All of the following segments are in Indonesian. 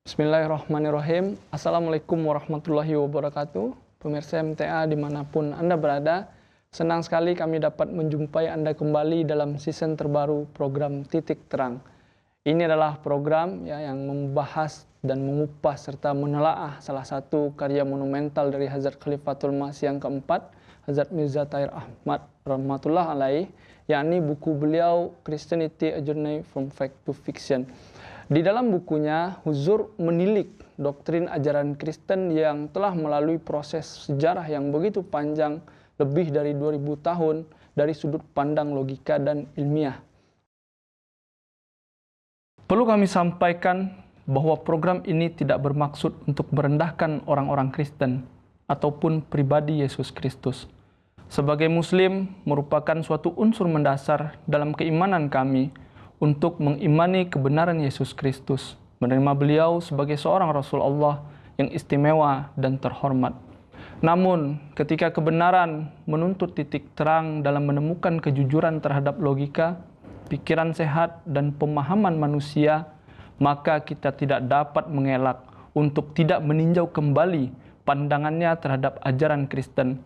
Bismillahirrahmanirrahim. Assalamualaikum warahmatullahi wabarakatuh. Pemirsa MTA dimanapun Anda berada, senang sekali kami dapat menjumpai Anda kembali dalam season terbaru program Titik Terang. Ini adalah program yang membahas dan mengupas serta menelaah salah satu karya monumental dari Hazrat Khalifatul Masih yang keempat, Hazrat Mirza Tahir Ahmad rahmatullah alaih, yakni buku beliau Christianity: A Journey from Fact to Fiction. Di dalam bukunya, Huzur menilik doktrin ajaran Kristen yang telah melalui proses sejarah yang begitu panjang, lebih dari 2000 tahun, dari sudut pandang logika dan ilmiah. Perlu kami sampaikan bahwa program ini tidak bermaksud untuk merendahkan orang-orang Kristen ataupun pribadi Yesus Kristus. Sebagai Muslim, merupakan suatu unsur mendasar dalam keimanan kami untuk mengimani kebenaran Yesus Kristus, menerima beliau sebagai seorang Rasul Allah yang istimewa dan terhormat. Namun, ketika kebenaran menuntut titik terang dalam menemukan kejujuran terhadap logika, pikiran sehat, dan pemahaman manusia, maka kita tidak dapat mengelak untuk tidak meninjau kembali pandangannya terhadap ajaran Kristen.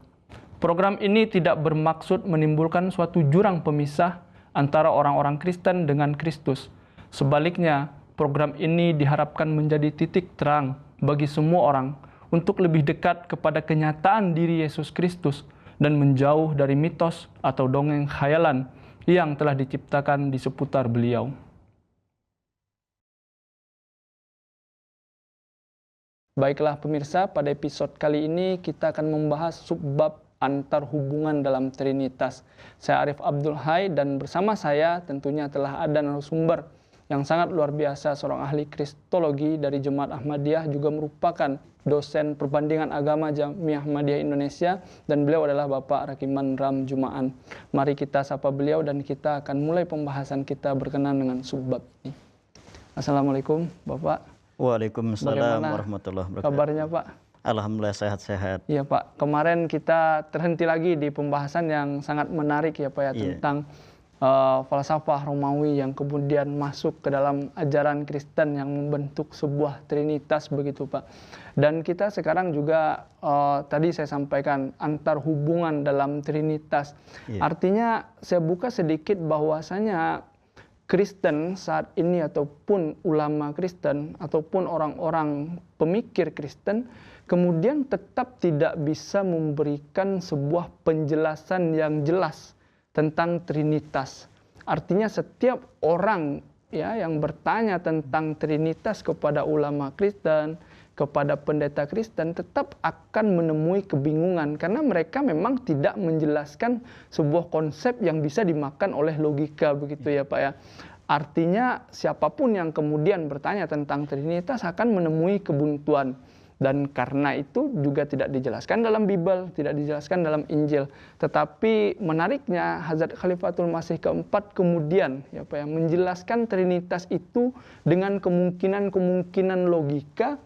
Program ini tidak bermaksud menimbulkan suatu jurang pemisah antara orang-orang Kristen dengan Kristus. Sebaliknya, program ini diharapkan menjadi titik terang bagi semua orang untuk lebih dekat kepada kenyataan diri Yesus Kristus dan menjauh dari mitos atau dongeng khayalan yang telah diciptakan di seputar beliau. Baiklah pemirsa, pada episode kali ini kita akan membahas subbab antar hubungan dalam Trinitas. Saya Arif Abdul Hai dan bersama saya tentunya telah ada narasumber yang sangat luar biasa, seorang ahli kristologi dari Jemaat Ahmadiyah, juga merupakan dosen perbandingan agama Jamiah Ahmadiyah Indonesia, dan beliau adalah Bapak Rakiman Ram Jumaan. Mari kita sapa beliau dan kita akan mulai pembahasan kita berkenan dengan subbab ini. Assalamualaikum Bapak. Waalaikumsalam warahmatullahi wabarakatuh. Kabarnya Pak? Alhamdulillah sehat-sehat. Iya Pak, kemarin kita terhenti lagi di pembahasan yang sangat menarik ya Pak ya, tentang falsafah Romawi yang kemudian masuk ke dalam ajaran Kristen yang membentuk sebuah trinitas begitu Pak. Dan kita sekarang juga tadi saya sampaikan antar hubungan dalam trinitas. Artinya saya buka sedikit bahwasanya Kristen saat ini ataupun ulama Kristen ataupun orang-orang pemikir Kristen kemudian tetap tidak bisa memberikan sebuah penjelasan yang jelas tentang Trinitas. Artinya setiap orang yang bertanya tentang Trinitas kepada ulama Kristen, kepada pendeta Kristen, tetap akan menemui kebingungan karena mereka memang tidak menjelaskan sebuah konsep yang bisa dimakan oleh logika begitu ya Pak ya. Artinya siapapun yang kemudian bertanya tentang Trinitas akan menemui kebuntuan. Dan karena itu juga tidak dijelaskan dalam Bible, tidak dijelaskan dalam Injil. Tetapi menariknya Hazrat Khalifatul Masih keempat kemudian menjelaskan Trinitas itu dengan kemungkinan logika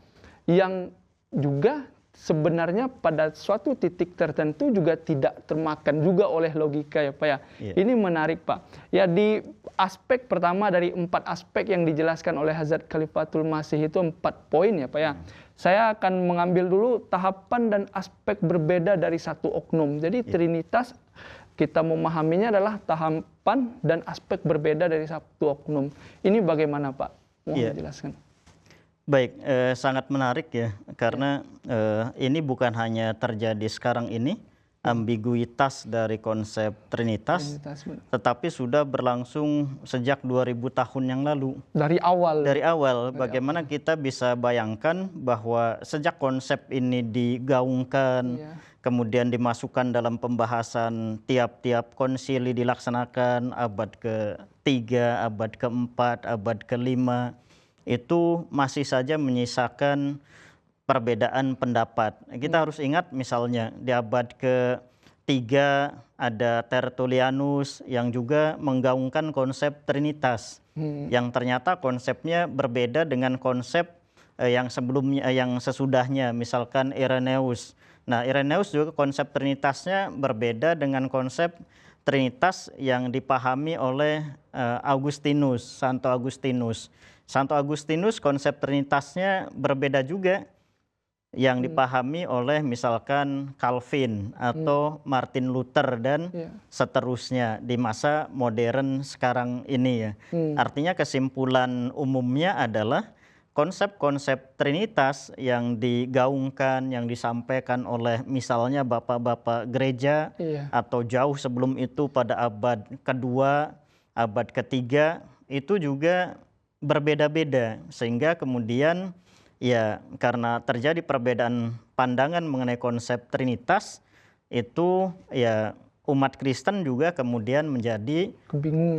yang juga sebenarnya pada suatu titik tertentu juga tidak termakan juga oleh logika ya Pak ya. Ini menarik Pak. Ya, di aspek pertama dari 4 aspek yang dijelaskan oleh Hazrat Khalifatul Masih itu 4 poin ya Pak ya. Saya akan mengambil dulu tahapan dan aspek berbeda dari satu oknum. Jadi Trinitas kita memahaminya adalah tahapan dan aspek berbeda dari satu oknum. Ini bagaimana Pak? Mohon dijelaskan. Baik, sangat menarik ya, karena ini bukan hanya terjadi sekarang ini, ambiguitas dari konsep Trinitas, tetapi sudah berlangsung sejak 2000 tahun yang lalu. Dari awal, bagaimana kita bisa bayangkan bahwa sejak konsep ini digaungkan, kemudian dimasukkan dalam pembahasan tiap-tiap konsili dilaksanakan abad ke-3, abad ke-4, abad ke-5, itu masih saja menyisakan perbedaan pendapat. Kita harus ingat misalnya di abad ke-3 ada Tertullianus yang juga menggaungkan konsep Trinitas, yang ternyata konsepnya berbeda dengan konsep yang sebelumnya, yang sesudahnya, misalkan Irenaeus. Nah, Irenaeus juga konsep Trinitasnya berbeda dengan konsep Trinitas yang dipahami oleh Augustinus, Santo Agustinus. Santo Agustinus konsep Trinitasnya berbeda juga yang dipahami oleh misalkan Calvin atau Martin Luther dan seterusnya di masa modern sekarang ini ya. Artinya kesimpulan umumnya adalah konsep-konsep Trinitas yang digaungkan, yang disampaikan oleh misalnya bapak-bapak gereja atau jauh sebelum itu pada abad kedua, abad ketiga itu juga berbeda-beda sehingga kemudian ya karena terjadi perbedaan pandangan mengenai konsep Trinitas itu ya umat Kristen juga kemudian menjadi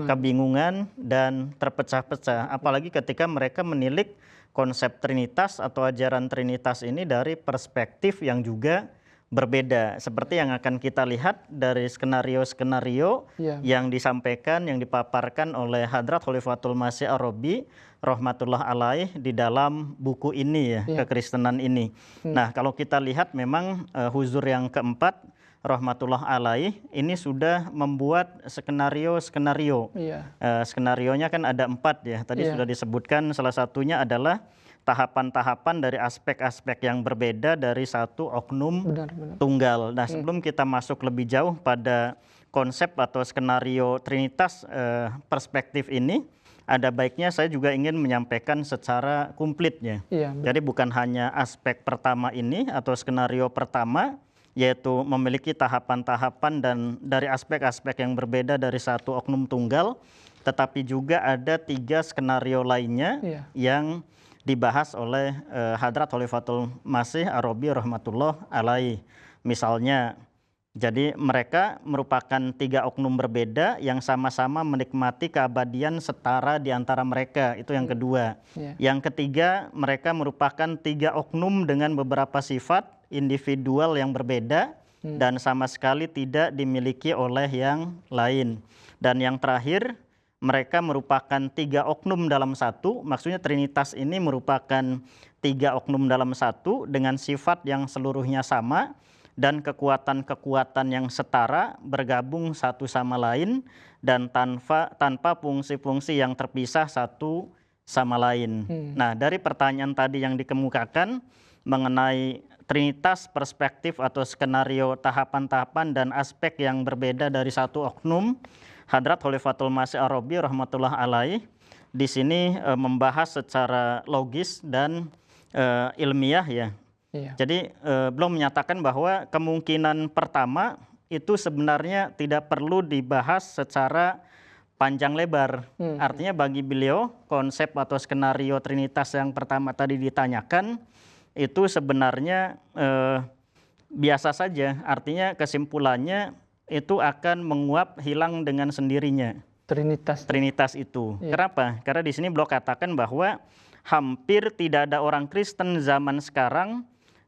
kebingungan dan terpecah-pecah. Apalagi ketika mereka menilik konsep Trinitas atau ajaran Trinitas ini dari perspektif yang juga berbeda. Seperti yang akan kita lihat dari skenario-skenario yang disampaikan, yang dipaparkan oleh Hadrat Khalifatul Masih Ar-Rabi rahmatullah alaih di dalam buku ini ya, Kekristenan ini. Nah, kalau kita lihat memang Huzur yang keempat rahmatullah alaih ini sudah membuat skenario-skenario. Skenarionya kan ada 4 ya. Tadi sudah disebutkan, salah satunya adalah tahapan-tahapan dari aspek-aspek yang berbeda dari satu oknum tunggal. Nah, sebelum kita masuk lebih jauh pada konsep atau skenario Trinitas perspektif ini, ada baiknya saya juga ingin menyampaikan secara komplitnya. Jadi bukan hanya aspek pertama ini atau skenario pertama, yaitu memiliki tahapan-tahapan dan dari aspek-aspek yang berbeda dari satu oknum tunggal, tetapi juga ada 3 skenario lainnya yang dibahas oleh Hadrat Khalifatul Masih Ar-Rabi rahmatullah alaih. Misalnya, jadi mereka merupakan 3 oknum berbeda yang sama-sama menikmati keabadian setara di antara mereka. Itu yang kedua. Yang ketiga, mereka merupakan 3 oknum dengan beberapa sifat individual yang berbeda dan sama sekali tidak dimiliki oleh yang lain. Dan yang terakhir, mereka merupakan 3 oknum dalam satu. Maksudnya Trinitas ini merupakan 3 oknum dalam satu dengan sifat yang seluruhnya sama dan kekuatan-kekuatan yang setara bergabung satu sama lain dan tanpa fungsi-fungsi yang terpisah satu sama lain. Nah, dari pertanyaan tadi yang dikemukakan mengenai Trinitas perspektif atau skenario tahapan-tahapan dan aspek yang berbeda dari satu oknum, Hadrat Khalifatul Masih Ar-Rabi rahmatullah alaih di sini membahas secara logis dan ilmiah ya. Jadi belum menyatakan bahwa kemungkinan pertama itu sebenarnya tidak perlu dibahas secara panjang lebar. Artinya bagi beliau konsep atau skenario Trinitas yang pertama tadi ditanyakan itu sebenarnya biasa saja. Artinya kesimpulannya itu akan menguap hilang dengan sendirinya. Trinitas itu. Kenapa? Karena di sini beliau katakan bahwa hampir tidak ada orang Kristen zaman sekarang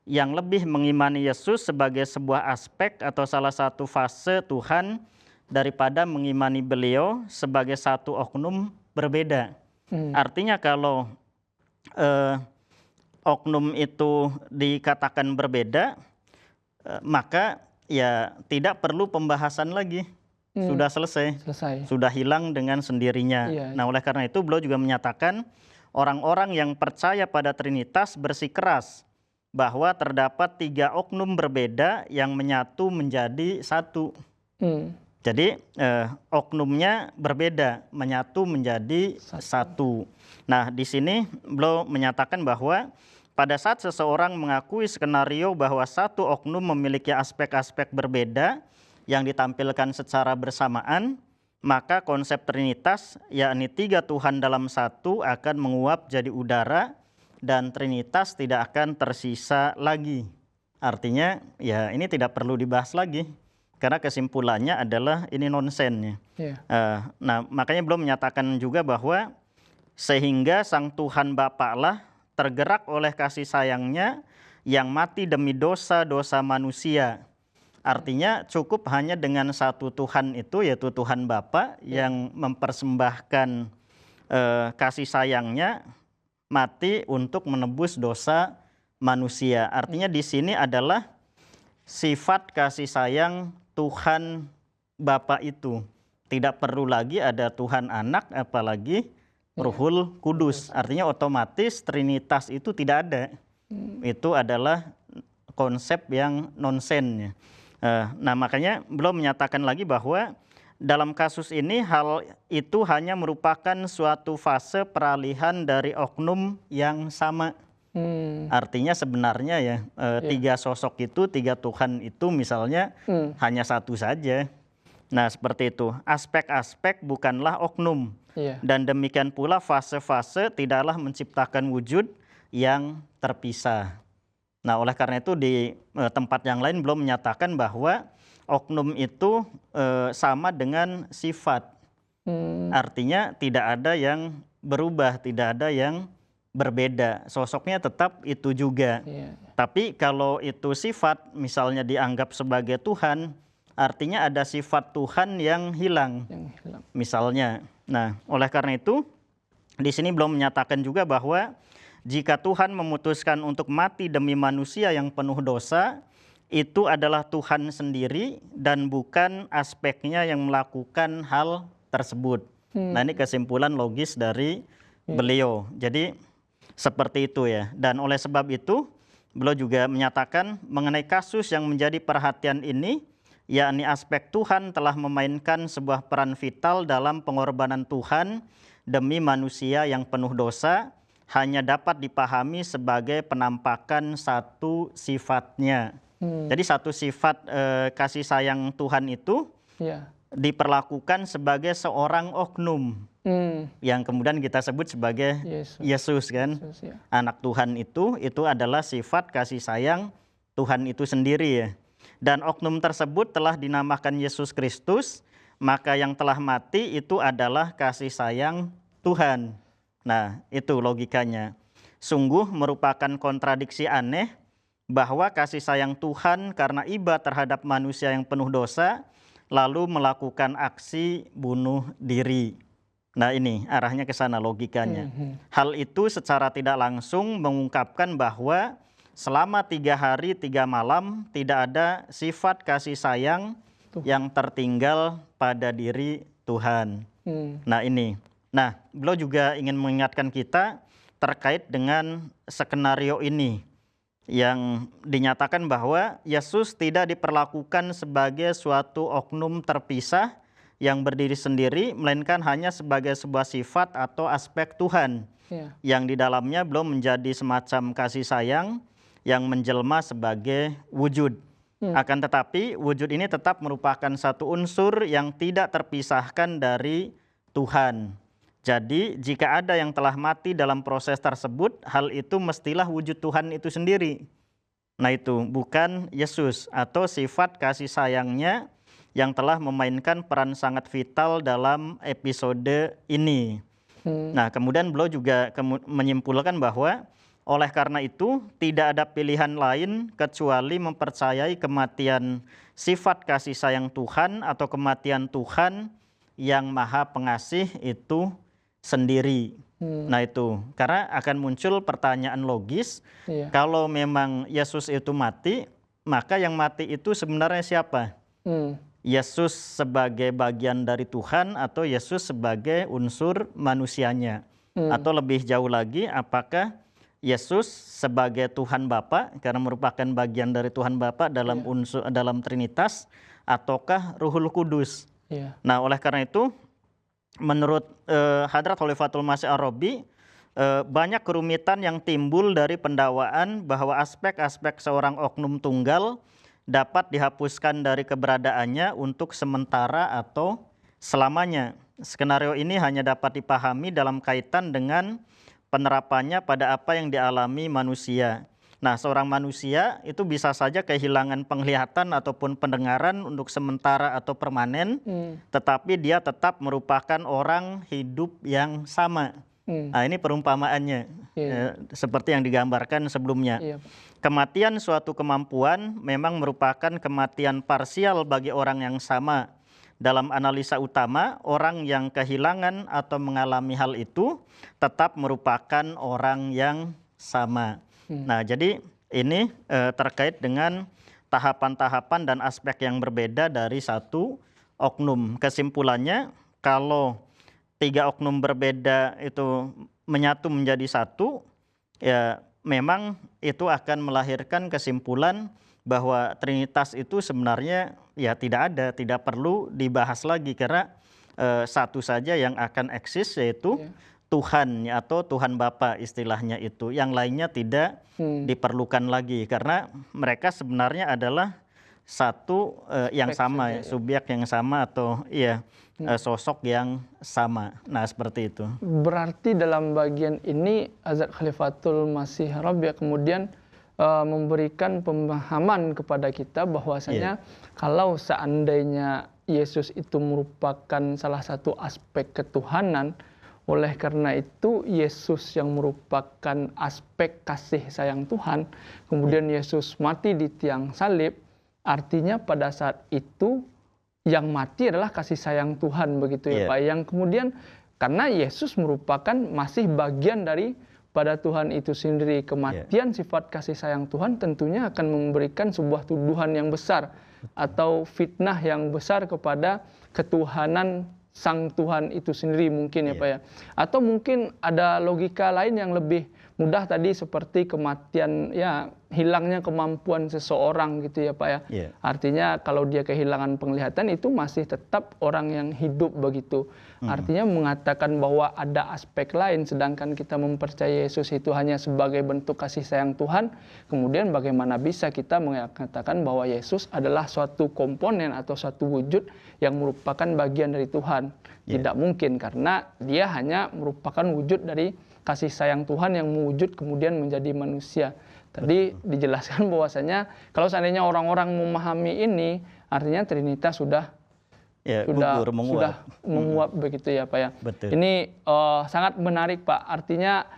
yang lebih mengimani Yesus sebagai sebuah aspek atau salah satu fase Tuhan daripada mengimani beliau sebagai satu oknum berbeda. Artinya kalau oknum itu dikatakan berbeda, maka ya tidak perlu pembahasan lagi, sudah selesai, sudah hilang dengan sendirinya. Nah, oleh karena itu beliau juga menyatakan orang-orang yang percaya pada Trinitas bersikeras bahwa terdapat 3 oknum berbeda yang menyatu menjadi satu. Jadi oknumnya berbeda, menyatu menjadi satu. Nah, di sini beliau menyatakan bahwa pada saat seseorang mengakui skenario bahwa satu oknum memiliki aspek-aspek berbeda yang ditampilkan secara bersamaan, maka konsep Trinitas, yakni 3 Tuhan dalam satu, akan menguap jadi udara dan Trinitas tidak akan tersisa lagi. Artinya ya ini tidak perlu dibahas lagi karena kesimpulannya adalah ini nonsennya. Nah, makanya belum menyatakan juga bahwa sehingga Sang Tuhan Bapa lah tergerak oleh kasih sayangnya yang mati demi dosa-dosa manusia. Artinya cukup hanya dengan satu Tuhan itu, yaitu Tuhan Bapa yang mempersembahkan kasih sayangnya mati untuk menebus dosa manusia. Artinya di sini adalah sifat kasih sayang Tuhan Bapa itu. Tidak perlu lagi ada Tuhan Anak, apalagi Ruhul Kudus. Artinya otomatis Trinitas itu tidak ada. Itu adalah konsep yang nonsen. Nah, makanya beliau menyatakan lagi bahwa dalam kasus ini hal itu hanya merupakan suatu fase peralihan dari oknum yang sama. Artinya sebenarnya ya, tiga sosok itu, tiga Tuhan itu misalnya hanya satu saja. Nah, seperti itu. Aspek-aspek bukanlah oknum. Dan demikian pula fase-fase tidaklah menciptakan wujud yang terpisah. Nah, oleh karena itu di tempat yang lain belum menyatakan bahwa oknum itu sama dengan sifat. Artinya tidak ada yang berubah, tidak ada yang berbeda. Sosoknya tetap itu juga. Tapi kalau itu sifat misalnya dianggap sebagai Tuhan, artinya ada sifat Tuhan yang hilang. Misalnya. Nah, oleh karena itu di sini belum menyatakan juga bahwa jika Tuhan memutuskan untuk mati demi manusia yang penuh dosa, itu adalah Tuhan sendiri dan bukan aspeknya yang melakukan hal tersebut. Nah, ini kesimpulan logis dari beliau. Jadi seperti itu ya. Dan oleh sebab itu beliau juga menyatakan mengenai kasus yang menjadi perhatian ini, yakni aspek Tuhan telah memainkan sebuah peran vital dalam pengorbanan Tuhan demi manusia yang penuh dosa, hanya dapat dipahami sebagai penampakan satu sifatnya. Jadi satu sifat kasih sayang Tuhan itu diperlakukan sebagai seorang oknum yang kemudian kita sebut sebagai Yesus kan. Anak Tuhan itu adalah sifat kasih sayang Tuhan itu sendiri ya. Dan oknum tersebut telah dinamakan Yesus Kristus, maka yang telah mati itu adalah kasih sayang Tuhan. Nah, itu logikanya. Sungguh merupakan kontradiksi aneh bahwa kasih sayang Tuhan karena iba terhadap manusia yang penuh dosa, lalu melakukan aksi bunuh diri. Nah, ini arahnya ke sana logikanya. Hal itu secara tidak langsung mengungkapkan bahwa selama 3 hari 3 malam tidak ada sifat kasih sayang yang tertinggal pada diri Tuhan. Nah, ini. Nah, beliau juga ingin mengingatkan kita terkait dengan skenario ini yang dinyatakan bahwa Yesus tidak diperlakukan sebagai suatu oknum terpisah yang berdiri sendiri, melainkan hanya sebagai sebuah sifat atau aspek Tuhan yang di dalamnya belum menjadi semacam kasih sayang yang menjelma sebagai wujud. Akan tetapi wujud ini tetap merupakan satu unsur yang tidak terpisahkan dari Tuhan. Jadi jika ada yang telah mati dalam proses tersebut, hal itu mestilah wujud Tuhan itu sendiri. Nah, itu bukan Yesus atau sifat kasih sayangnya yang telah memainkan peran sangat vital dalam episode ini. Nah, kemudian beliau juga menyimpulkan bahwa oleh karena itu tidak ada pilihan lain kecuali mempercayai kematian sifat kasih sayang Tuhan atau kematian Tuhan yang Maha Pengasih itu sendiri. Nah, itu karena akan muncul pertanyaan logis, kalau memang Yesus itu mati, maka yang mati itu sebenarnya siapa? Yesus sebagai bagian dari Tuhan atau Yesus sebagai unsur manusianya? Atau lebih jauh lagi, apakah Yesus sebagai Tuhan Bapa karena merupakan bagian dari Tuhan Bapa dalam unsur dalam Trinitas, ataukah Ruhul Kudus? Nah, oleh karena itu menurut Hadrat Khalifatul Masih Ar-Rabi, banyak kerumitan yang timbul dari pendakwaan bahwa aspek-aspek seorang oknum tunggal dapat dihapuskan dari keberadaannya untuk sementara atau selamanya. Skenario ini hanya dapat dipahami dalam kaitan dengan penerapannya pada apa yang dialami manusia. Nah, seorang manusia itu bisa saja kehilangan penglihatan ataupun pendengaran untuk sementara atau permanen, tetapi dia tetap merupakan orang hidup yang sama. Nah, ini perumpamaannya, seperti yang digambarkan sebelumnya. Kematian suatu kemampuan memang merupakan kematian parsial bagi orang yang sama. Dalam analisa utama, orang yang kehilangan atau mengalami hal itu tetap merupakan orang yang sama. Nah, jadi ini terkait dengan tahapan-tahapan dan aspek yang berbeda dari satu oknum. Kesimpulannya, kalau tiga oknum berbeda itu menyatu menjadi satu, ya memang itu akan melahirkan kesimpulan bahwa Trinitas itu sebenarnya ya tidak ada, tidak perlu dibahas lagi karena satu saja yang akan eksis, yaitu Tuhan atau Tuhan Bapa istilahnya itu. Yang lainnya tidak diperlukan lagi karena mereka sebenarnya adalah satu yang sama, subjek yang sama atau sosok yang sama. Nah, seperti itu. Berarti dalam bagian ini Hazrat Khalifatul Masih Rabi' kemudian memberikan pemahaman kepada kita bahwasanya kalau seandainya Yesus itu merupakan salah satu aspek ketuhanan, oleh karena itu Yesus yang merupakan aspek kasih sayang Tuhan, kemudian Yesus mati di tiang salib, artinya pada saat itu yang mati adalah kasih sayang Tuhan, begitu ya Pak. Yang kemudian karena Yesus merupakan masih bagian dari pada Tuhan itu sendiri, kematian sifat kasih sayang Tuhan tentunya akan memberikan sebuah tuduhan yang besar atau fitnah yang besar kepada ketuhanan Sang Tuhan itu sendiri mungkin ya Pak ya. Atau mungkin ada logika lain yang lebih mudah tadi seperti kematian, ya hilangnya kemampuan seseorang gitu ya Pak ya. Artinya kalau dia kehilangan penglihatan itu masih tetap orang yang hidup begitu. Artinya mengatakan bahwa ada aspek lain sedangkan kita mempercayai Yesus itu hanya sebagai bentuk kasih sayang Tuhan. Kemudian bagaimana bisa kita mengatakan bahwa Yesus adalah suatu komponen atau suatu wujud yang merupakan bagian dari Tuhan. Tidak mungkin karena dia hanya merupakan wujud dari kasih sayang Tuhan yang mewujud kemudian menjadi manusia. Tadi dijelaskan bahwasanya kalau seandainya orang-orang memahami ini, artinya Trinitas sudah menguap begitu ya Pak ya. Betul. Ini sangat menarik Pak. Artinya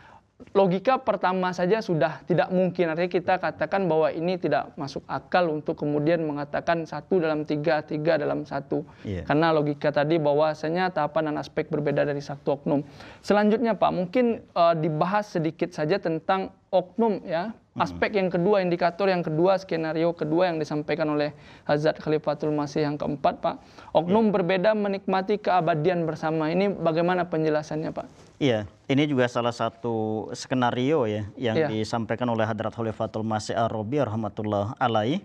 logika pertama saja sudah tidak mungkin. Artinya kita katakan bahwa ini tidak masuk akal untuk kemudian mengatakan satu dalam tiga, tiga dalam satu. Karena logika tadi bahwasanya tahapan dan aspek berbeda dari satu oknum. Selanjutnya Pak, mungkin dibahas sedikit saja tentang oknum ya. Aspek yang kedua, indikator yang kedua, skenario kedua yang disampaikan oleh Hazrat Khalifatul Masih yang keempat Pak. Oknum berbeda menikmati keabadian bersama. Ini bagaimana penjelasannya Pak? Iya, ini juga salah satu skenario ya yang disampaikan oleh Hadrat Khalifatul Masih Ar-Rabi rahmatullah alaih.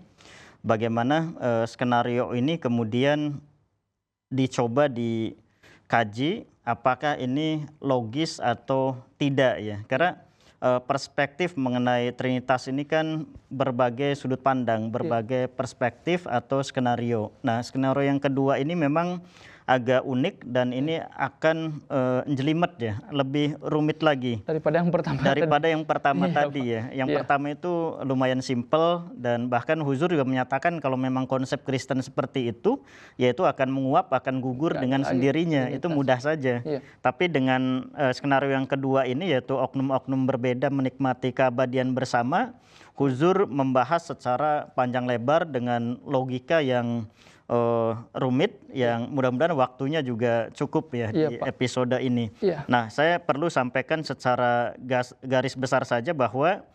Bagaimana skenario ini kemudian dicoba dikaji apakah ini logis atau tidak ya. Karena perspektif mengenai Trinitas ini kan berbagai sudut pandang, berbagai perspektif atau skenario. Nah, skenario yang kedua ini memang agak unik dan ini akan jelimet ya, lebih rumit lagi daripada yang pertama. Yang pertama tadi ya. Yang pertama itu lumayan simpel dan bahkan Huzur juga menyatakan kalau memang konsep Kristen seperti itu, yaitu akan menguap, akan gugur dengan sendirinya. Itu mudah saja. Tapi dengan skenario yang kedua ini yaitu oknum-oknum berbeda menikmati keabadian bersama, Huzur membahas secara panjang lebar dengan logika yang rumit yang mudah-mudahan waktunya juga cukup ya di episode ini. Nah, saya perlu sampaikan secara garis besar saja bahwa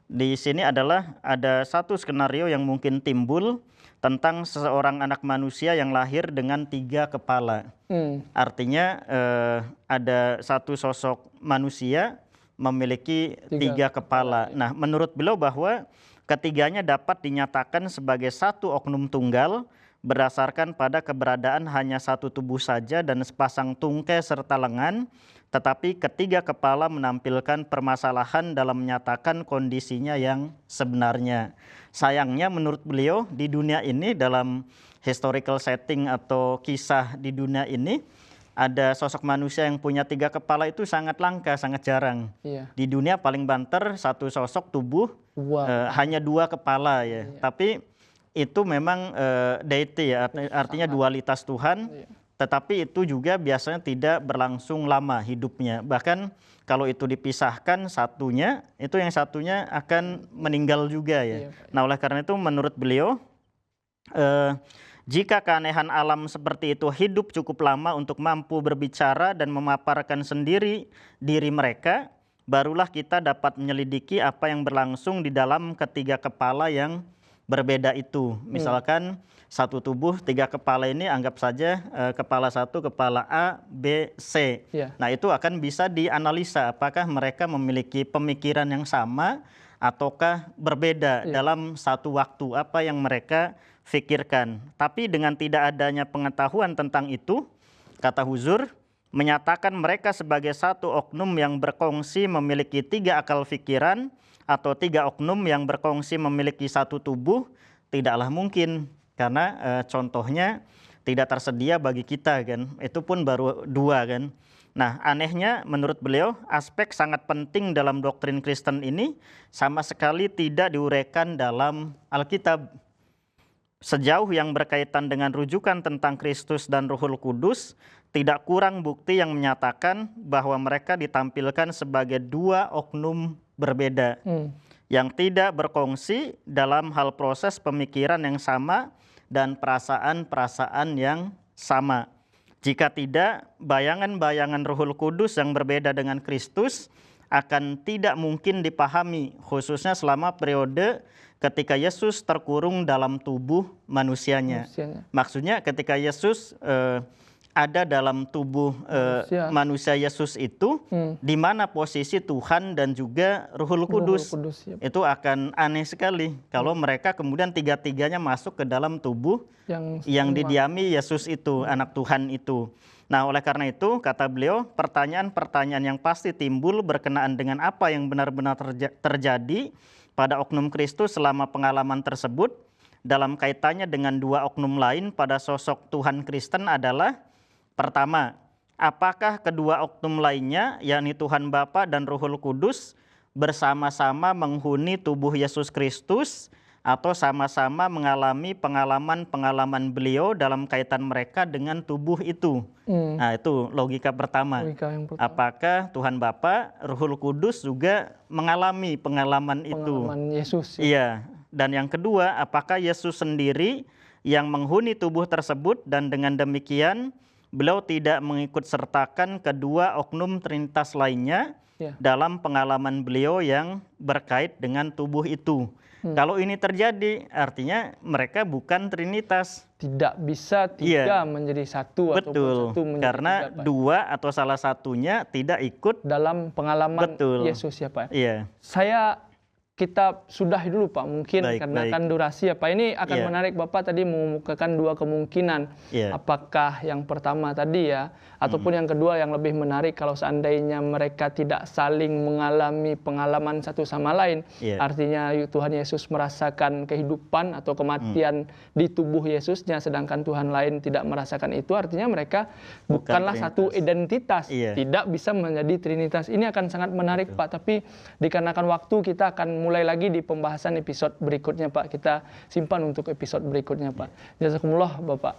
di sini ada satu skenario yang mungkin timbul tentang seseorang anak manusia yang lahir dengan 3 kepala. Artinya ada satu sosok manusia memiliki 3 kepala. Nah, menurut beliau bahwa ketiganya dapat dinyatakan sebagai satu oknum tunggal berdasarkan pada keberadaan hanya satu tubuh saja dan sepasang tungkai serta lengan, tetapi ketiga kepala menampilkan permasalahan dalam menyatakan kondisinya yang sebenarnya. Sayangnya menurut beliau di dunia ini dalam historical setting atau kisah di dunia ini, ada sosok manusia yang punya 3 kepala itu sangat langka, sangat jarang. Di dunia paling banter satu sosok tubuh hanya 2 kepala ya. Tapi itu memang deity ya, artinya dualitas Tuhan, tetapi itu juga biasanya tidak berlangsung lama hidupnya. Bahkan kalau itu dipisahkan yang satunya akan meninggal juga ya. Nah, oleh karena itu menurut beliau, jika keanehan alam seperti itu hidup cukup lama untuk mampu berbicara dan memaparkan sendiri diri mereka, barulah kita dapat menyelidiki apa yang berlangsung di dalam ketiga kepala yang berbeda itu. Misalkan satu tubuh 3 kepala ini anggap saja kepala satu, kepala A, B, C. Nah itu akan bisa dianalisa apakah mereka memiliki pemikiran yang sama ataukah berbeda dalam satu waktu, apa yang mereka fikirkan. Tapi dengan tidak adanya pengetahuan tentang itu, kata Huzur, menyatakan mereka sebagai satu oknum yang berkongsi memiliki 3 akal pikiran atau 3 oknum yang berkongsi memiliki satu tubuh tidaklah mungkin, karena contohnya tidak tersedia bagi kita kan, itu pun baru 2 kan. Nah anehnya menurut beliau aspek sangat penting dalam doktrin Kristen ini sama sekali tidak diuraikan dalam Alkitab. Sejauh yang berkaitan dengan rujukan tentang Kristus dan Ruhul Kudus, tidak kurang bukti yang menyatakan bahwa mereka ditampilkan sebagai 2 oknum berbeda yang tidak berkongsi dalam hal proses pemikiran yang sama dan perasaan-perasaan yang sama. Jika tidak, bayangan-bayangan Ruhul Kudus yang berbeda dengan Kristus akan tidak mungkin dipahami, khususnya selama periode ketika Yesus terkurung dalam tubuh manusianya. Maksudnya ketika Yesus ada dalam tubuh manusia Yesus itu, di mana posisi Tuhan dan juga Ruhul Kudus. Itu akan aneh sekali kalau mereka kemudian 3-tiganya masuk ke dalam tubuh yang didiami Yesus itu, anak Tuhan itu. Nah oleh karena itu kata beliau, pertanyaan-pertanyaan yang pasti timbul berkenaan dengan apa yang benar-benar terjadi pada oknum Kristus selama pengalaman tersebut dalam kaitannya dengan 2 oknum lain pada sosok Tuhan Kristen adalah: pertama, apakah kedua oknum lainnya, yakni Tuhan Bapa dan Ruhul Kudus, bersama-sama menghuni tubuh Yesus Kristus atau sama-sama mengalami pengalaman-pengalaman beliau dalam kaitan mereka dengan tubuh itu? Nah itu logika pertama. Apakah Tuhan Bapa, Ruhul Kudus juga mengalami pengalaman itu? Pengalaman Yesus. Iya. Dan yang kedua, apakah Yesus sendiri yang menghuni tubuh tersebut dan dengan demikian beliau tidak mengikut sertakan kedua oknum Trinitas lainnya dalam pengalaman beliau yang berkait dengan tubuh itu. Kalau ini terjadi, artinya mereka bukan Trinitas. Tidak bisa 3 menjadi 1. Betul, ataupun 1 menjadi karena 3, Pak. 2 atau salah satunya tidak ikut dalam pengalaman Yesus ya Pak. Iya. Kita sudahi dulu Pak, mungkin karena kan durasi ya Pak. Ini akan menarik, Bapak tadi mengemukakan 2 kemungkinan. Apakah yang pertama tadi ya, ataupun yang kedua yang lebih menarik, kalau seandainya mereka tidak saling mengalami pengalaman satu sama lain. Artinya Tuhan Yesus merasakan kehidupan atau kematian di tubuh Yesusnya, sedangkan Tuhan lain tidak merasakan itu. Artinya mereka bukanlah satu identitas, tidak bisa menjadi Trinitas. Ini akan sangat menarik Pak, tapi dikarenakan waktu kita akan mulai lagi di pembahasan episode berikutnya Pak. Kita simpan untuk episode berikutnya Pak. Jazakumullah Bapak.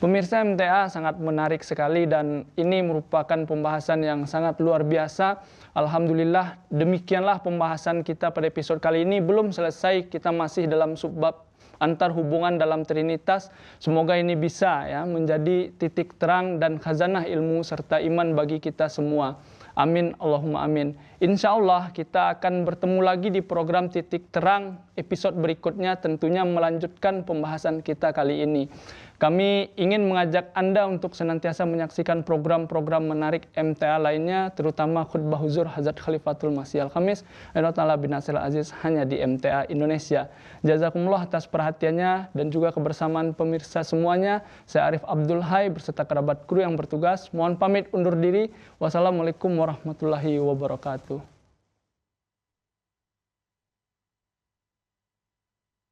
Pemirsa MTA, sangat menarik sekali dan ini merupakan pembahasan yang sangat luar biasa. Alhamdulillah, demikianlah pembahasan kita pada episode kali ini. Belum selesai, kita masih dalam subbab antar hubungan dalam Trinitas. Semoga ini bisa ya menjadi titik terang dan khazanah ilmu serta iman bagi kita semua. Amin, Allahumma amin. Insya Allah kita akan bertemu lagi di program Titik Terang episode berikutnya, tentunya melanjutkan pembahasan kita kali ini. Kami ingin mengajak Anda untuk senantiasa menyaksikan program-program menarik MTA lainnya, terutama khutbah huzur Hazrat Khalifatul Masih Al-Khamis Ta'ala bin Nasir Aziz hanya di MTA Indonesia. Jazakumullah atas perhatiannya dan juga kebersamaan pemirsa semuanya. Saya Arif Abdul Hai beserta kerabat kru yang bertugas. Mohon pamit undur diri. Wassalamualaikum warahmatullahi wabarakatuh.